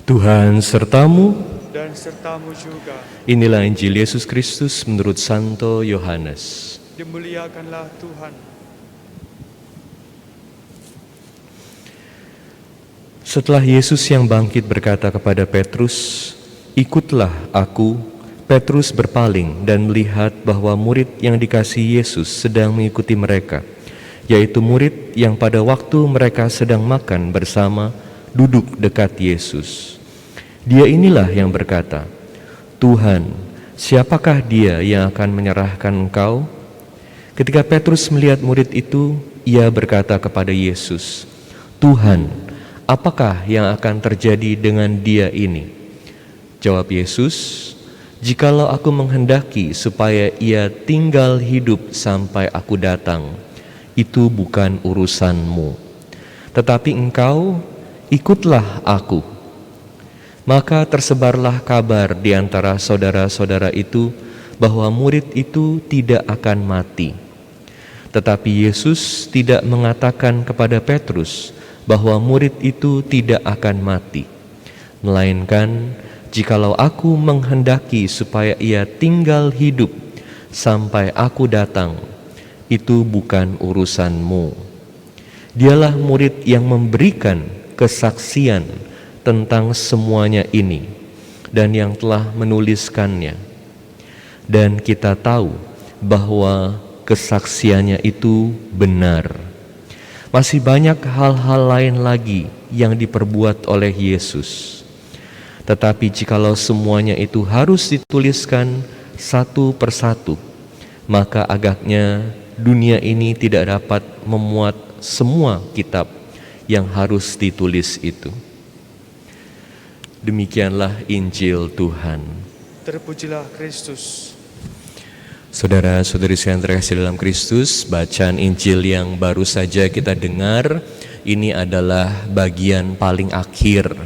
Tuhan sertamu. dan sertamu juga. Inilah Injil Yesus Kristus menurut Santo Yohanes. Dimuliakanlah Tuhan. Setelah Yesus yang bangkit berkata kepada Petrus, "Ikutlah aku," Petrus berpaling dan melihat bahwa murid yang dikasihi Yesus sedang mengikuti mereka, yaitu murid yang pada waktu mereka sedang makan bersama duduk dekat Yesus. Dia inilah yang berkata, "Tuhan, siapakah dia yang akan menyerahkan Engkau?" Ketika Petrus melihat murid itu, ia berkata kepada Yesus, "Tuhan, apakah yang akan terjadi dengan dia ini?" Jawab Yesus, "Jikalau aku menghendaki supaya ia tinggal hidup sampai aku datang, itu bukan urusanmu. Tetapi engkau, ikutlah aku." Maka tersebarlah kabar di antara saudara-saudara itu bahwa murid itu tidak akan mati. Tetapi Yesus tidak mengatakan kepada Petrus bahwa murid itu tidak akan mati, melainkan, "Jikalau aku menghendaki supaya ia tinggal hidup sampai aku datang, itu bukan urusanmu." Dialah murid yang memberikan kesaksian tentang semuanya ini dan yang telah menuliskannya. Dan kita tahu bahwa kesaksiannya itu benar. Masih banyak hal-hal lain lagi yang diperbuat oleh Yesus. Tetapi jikalau semuanya itu harus dituliskan satu persatu, maka agaknya dunia ini tidak dapat memuat semua kitab yang harus ditulis itu. Demikianlah Injil Tuhan. Terpujilah Kristus. Saudara-saudari yang terkasih dalam Kristus, bacaan Injil yang baru saja kita dengar ini adalah bagian paling akhir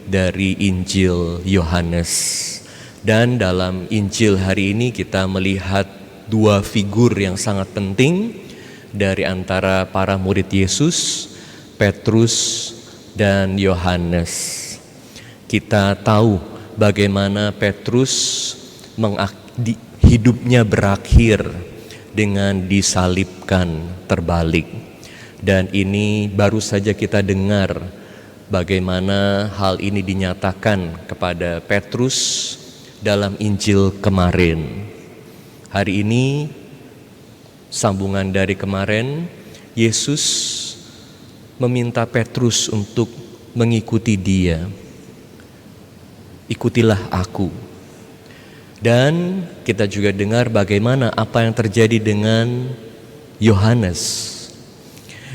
dari Injil Yohanes. Dan dalam Injil hari ini kita melihat dua figur yang sangat penting dari antara para murid Yesus, Petrus dan Yohanes. Kita tahu bagaimana Petrus hidupnya berakhir dengan disalibkan terbalik. Dan ini baru saja kita dengar bagaimana hal ini dinyatakan kepada Petrus dalam Injil kemarin. Hari ini, sambungan dari kemarin, Yesus meminta Petrus untuk mengikuti Dia. "Ikutilah aku." Dan kita juga dengar bagaimana apa yang terjadi dengan Yohanes.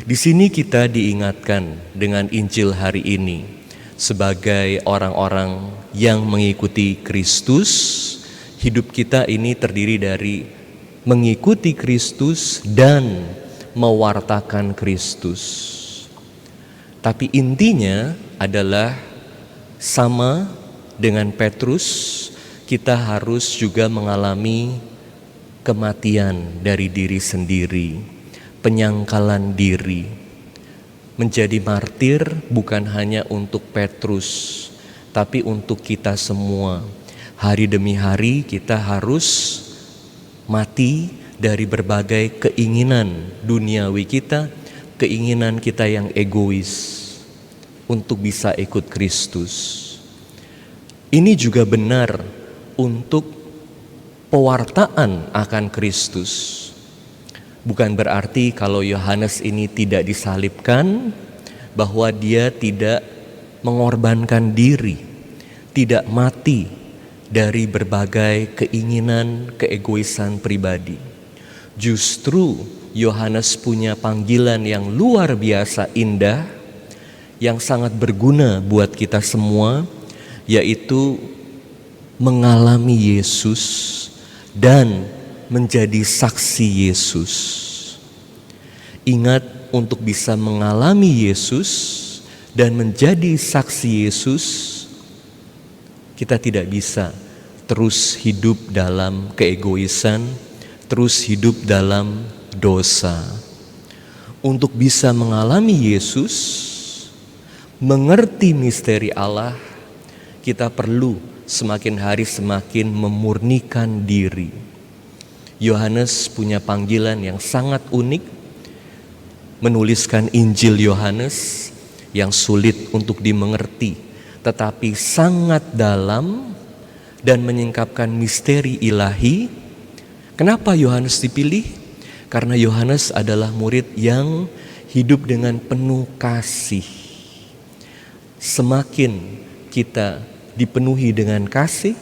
Di sini kita diingatkan dengan Injil hari ini sebagai orang-orang yang mengikuti Kristus. Hidup kita ini terdiri dari mengikuti Kristus dan mewartakan Kristus. Tapi intinya adalah sama dengan Petrus, kita harus juga mengalami kematian dari diri sendiri, penyangkalan diri. Menjadi martir bukan hanya untuk Petrus, tapi untuk kita semua. Hari demi hari kita harus mati dari berbagai keinginan duniawi kita, keinginan kita yang egois untuk bisa ikut Kristus. Ini juga benar untuk pewartaan akan Kristus. Bukan berarti kalau Yohanes ini tidak disalibkan, bahwa dia tidak mengorbankan diri, tidak mati dari berbagai keinginan, keegoisan pribadi. Justru Yohanes punya panggilan yang luar biasa indah, yang sangat berguna buat kita semua, yaitu mengalami Yesus dan menjadi saksi Yesus. Ingat, untuk bisa mengalami Yesus dan menjadi saksi Yesus, kita tidak bisa terus hidup dalam keegoisan, terus hidup dalam dosa. Untuk bisa mengalami Yesus, mengerti misteri Allah, kita perlu semakin hari semakin memurnikan diri. Yohanes punya panggilan yang sangat unik, menuliskan Injil Yohanes yang sulit untuk dimengerti, tetapi sangat dalam dan menyingkapkan misteri ilahi. Kenapa Yohanes dipilih? Karena Yohanes adalah murid yang hidup dengan penuh kasih. Semakin kita dipenuhi dengan kasih,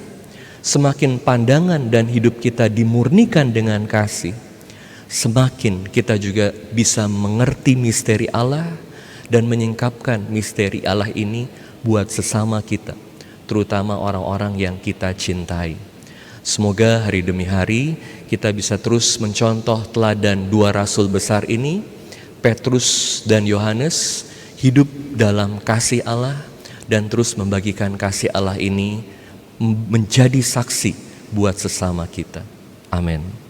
semakin pandangan dan hidup kita dimurnikan dengan kasih, semakin kita juga bisa mengerti misteri Allah dan menyingkapkan misteri Allah ini buat sesama kita, terutama orang-orang yang kita cintai. Semoga hari demi hari kita bisa terus mencontoh teladan dua rasul besar ini, Petrus dan Yohanes, hidup dalam kasih Allah dan terus membagikan kasih Allah ini menjadi saksi buat sesama kita. Amin.